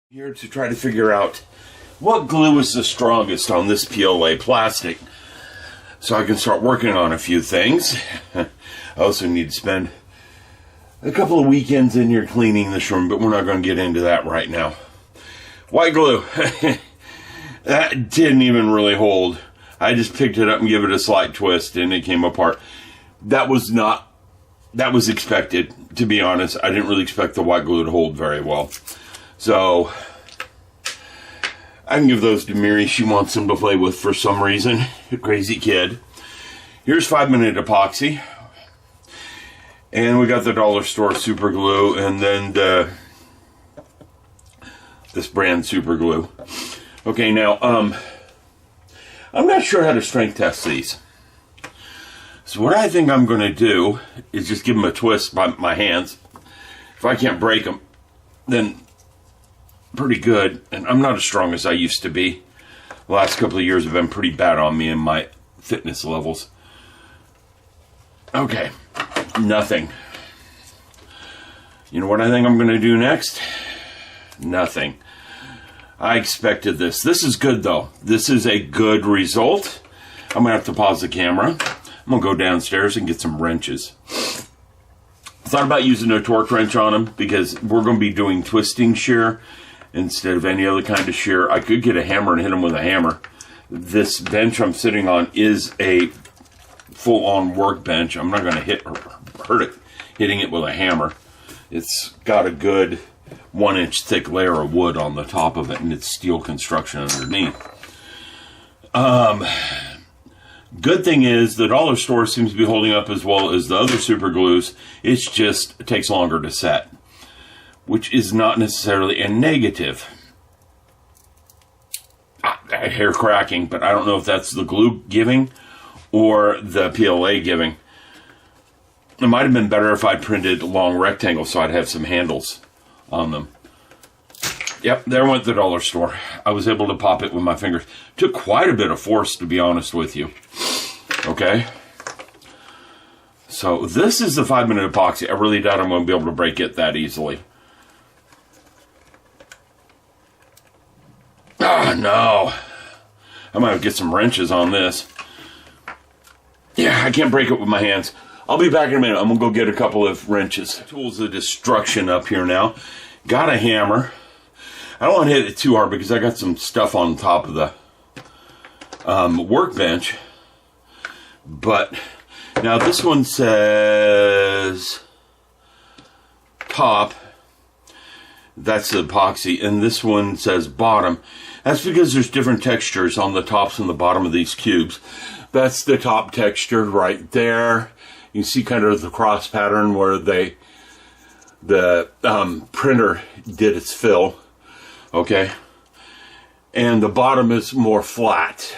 Here to try to figure out what glue is the strongest on this PLA plastic so I can start working on a few things. I also need to spend a couple of weekends in here cleaning this room, but we're not going to get into that right now. White glue. That didn't even really hold. I just picked it up and gave it a slight twist and it came apart. That was expected, to be honest. I didn't really expect the white glue to hold very well. So, I can give those to Miri. She wants them to play with for some reason. A crazy kid. Here's 5-minute epoxy. And we got the dollar store super glue. And then this brand super glue. Okay, now, I'm not sure how to strength test these. So what I think I'm going to do is just give them a twist by my hands. If I can't break them, then pretty good, and I'm not as strong as I used to be. The last couple of years have been pretty bad on me and my fitness levels. Okay, nothing. You know what I think I'm going to do next? Nothing. I expected this. This is good, though. This is a good result. I'm going to have to pause the camera. I'm going to go downstairs and get some wrenches. I thought about using a torque wrench on them because we're going to be doing twisting shear instead of any other kind of shear. I could get a hammer and hit them with a hammer. This bench I'm sitting on is a full-on workbench. I'm not going to hurt it hitting it with a hammer. It's got a good 1-inch thick layer of wood on the top of it, and it's steel construction underneath. Good thing is the dollar store seems to be holding up as well as the other super glues. It takes longer to set, which is not necessarily a negative. Hair cracking, but I don't know if that's the glue giving or the PLA giving. It might have been better if I printed long rectangles so I'd have some handles on them. Yep, there went the dollar store. I was able to pop it with my fingers. Took quite a bit of force, to be honest with you. Okay. So this is the 5-minute epoxy. I really doubt I'm going to be able to break it that easily. Ah, no. I might have to get some wrenches on this. Yeah, I can't break it with my hands. I'll be back in a minute. I'm going to go get a couple of wrenches. Tools of destruction up here now. Got a hammer. I don't want to hit it too hard because I got some stuff on top of the workbench. But now this one says top. That's the epoxy. And this one says bottom. That's because there's different textures on the tops and the bottom of these cubes. That's the top texture right there. You can see kind of the cross pattern where the printer did its fill. Okay. And the bottom is more flat.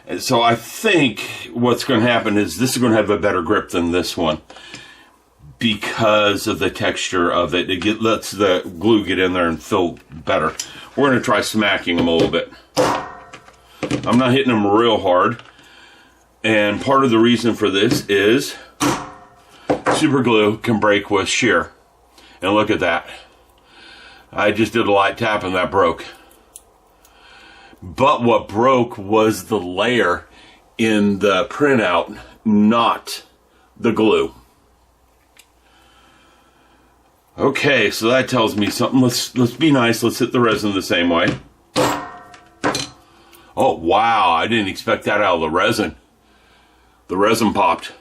And so I think what's going to happen is this is going to have a better grip than this one because of the texture of it. It lets the glue get in there and fill better. We're going to try smacking them a little bit. I'm not hitting them real hard. And part of the reason for this is super glue can break with shear. And look at that. I just did a light tap and that broke. But what broke was the layer in the printout, not the glue. Okay, so that tells me something. Let's be nice. Let's hit the resin the same way. Oh, wow. I didn't expect that out of the resin. The resin popped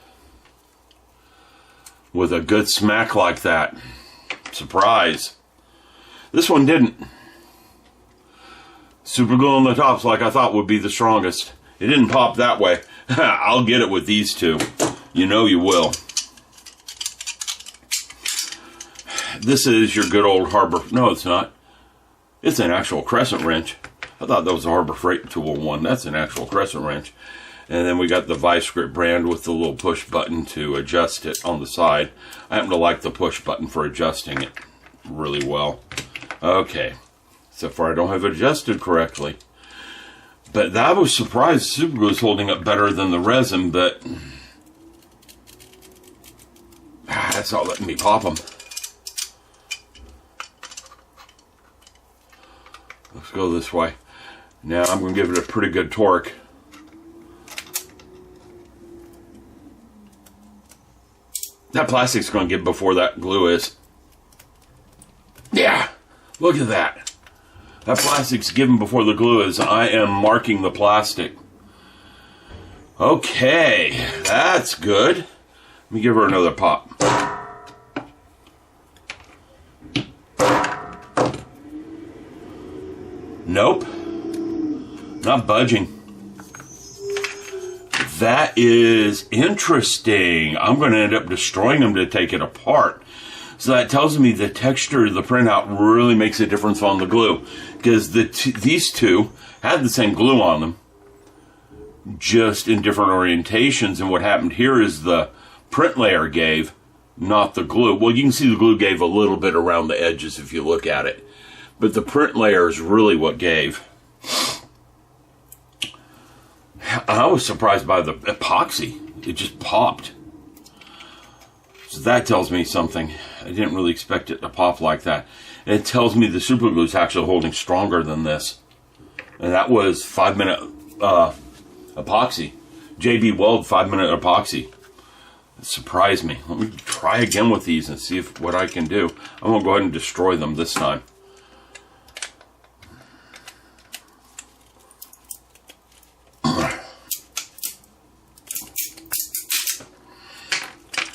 with a good smack like that. Surprise. This one didn't. Super glue on the tops like I thought would be the strongest. It didn't pop that way. I'll get it with these two. You know you will. This is your good old Harbor. No, it's not. It's an actual crescent wrench. I thought that was a Harbor Freight tool one. That's an actual crescent wrench. And then we got the Vice Grip brand with the little push button to adjust it on the side. I happen to like the push button for adjusting it really well. Okay. So far I don't have it adjusted correctly. But I was surprised super glue is holding up better than the resin, but that's not letting me pop them. Let's go this way. Now I'm going to give it a pretty good torque. That plastic's going to get before that glue is. Yeah, look at that. That plastic's given before the glue is. I am marking the plastic. Okay, that's good. Let me give her another pop. Nope. Not budging. That is interesting. I'm going to end up destroying them to take it apart. So that tells me the texture of the printout really makes a difference on the glue. Because these two had the same glue on them, just in different orientations. And what happened here is the print layer gave, not the glue. Well, you can see the glue gave a little bit around the edges if you look at it. But the print layer is really what gave. I was surprised by the epoxy. It just popped. So that tells me something. I didn't really expect it to pop like that. And it tells me the super glue is actually holding stronger than this. And that was 5-minute epoxy. JB Weld 5-minute epoxy. It surprised me. Let me try again with these and see what I can do. I'm going to go ahead and destroy them this time.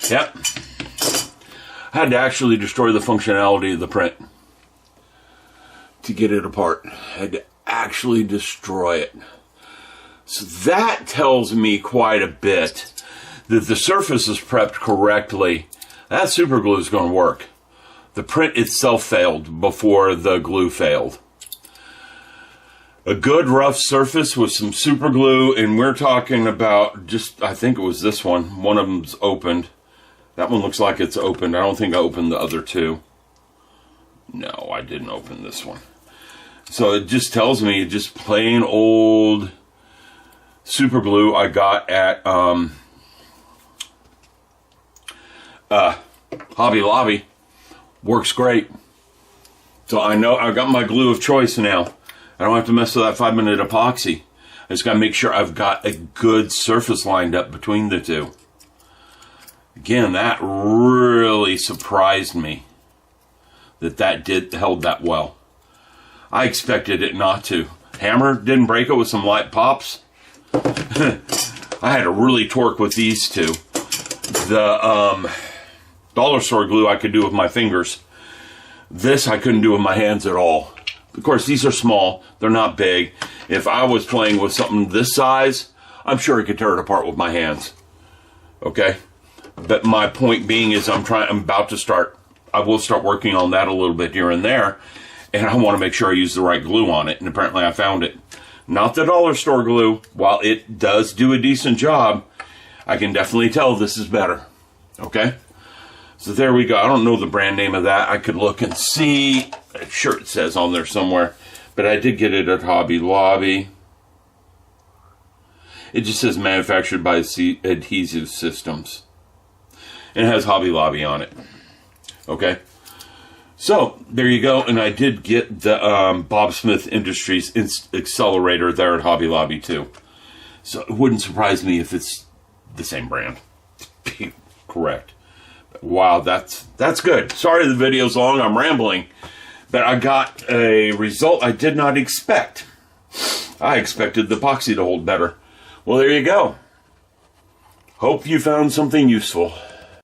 Yep. I had to actually destroy the functionality of the print to get it apart. I had to actually destroy it. So that tells me quite a bit that the surface is prepped correctly. That super glue is going to work. The print itself failed before the glue failed. A good rough surface with some super glue, and we're talking about just, I think it was this one. One of them's opened. That one looks like it's opened. I don't think I opened the other two. No, I didn't open this one. So it just tells me just plain old super glue I got at Hobby Lobby. Works great. So I know I've got my glue of choice now. I don't have to mess with that 5-minute epoxy. I just got to make sure I've got a good surface lined up between the two. Again, that really surprised me that held that well. I expected it not to. Hammer didn't break it with some light pops. I had to really torque with these two. The dollar store glue I could do with my fingers. This I couldn't do with my hands at all. Of course, these are small. They're not big. If I was playing with something this size, I'm sure I could tear it apart with my hands. Okay? But my point being is I will start working on that a little bit here and there. And I want to make sure I use the right glue on it. And apparently I found it. Not the dollar store glue. While it does do a decent job, I can definitely tell this is better. Okay? So there we go. I don't know the brand name of that. I could look and see. I'm sure it says on there somewhere. But I did get it at Hobby Lobby. It just says manufactured by Adhesive Systems. And it has Hobby Lobby on it. Okay? So, there you go. And I did get the Bob Smith Industries accelerator there at Hobby Lobby too. So it wouldn't surprise me if it's the same brand. Correct. Wow, that's good. Sorry the video's long. I'm rambling. But I got a result I did not expect. I expected the epoxy to hold better. Well, there you go. Hope you found something useful.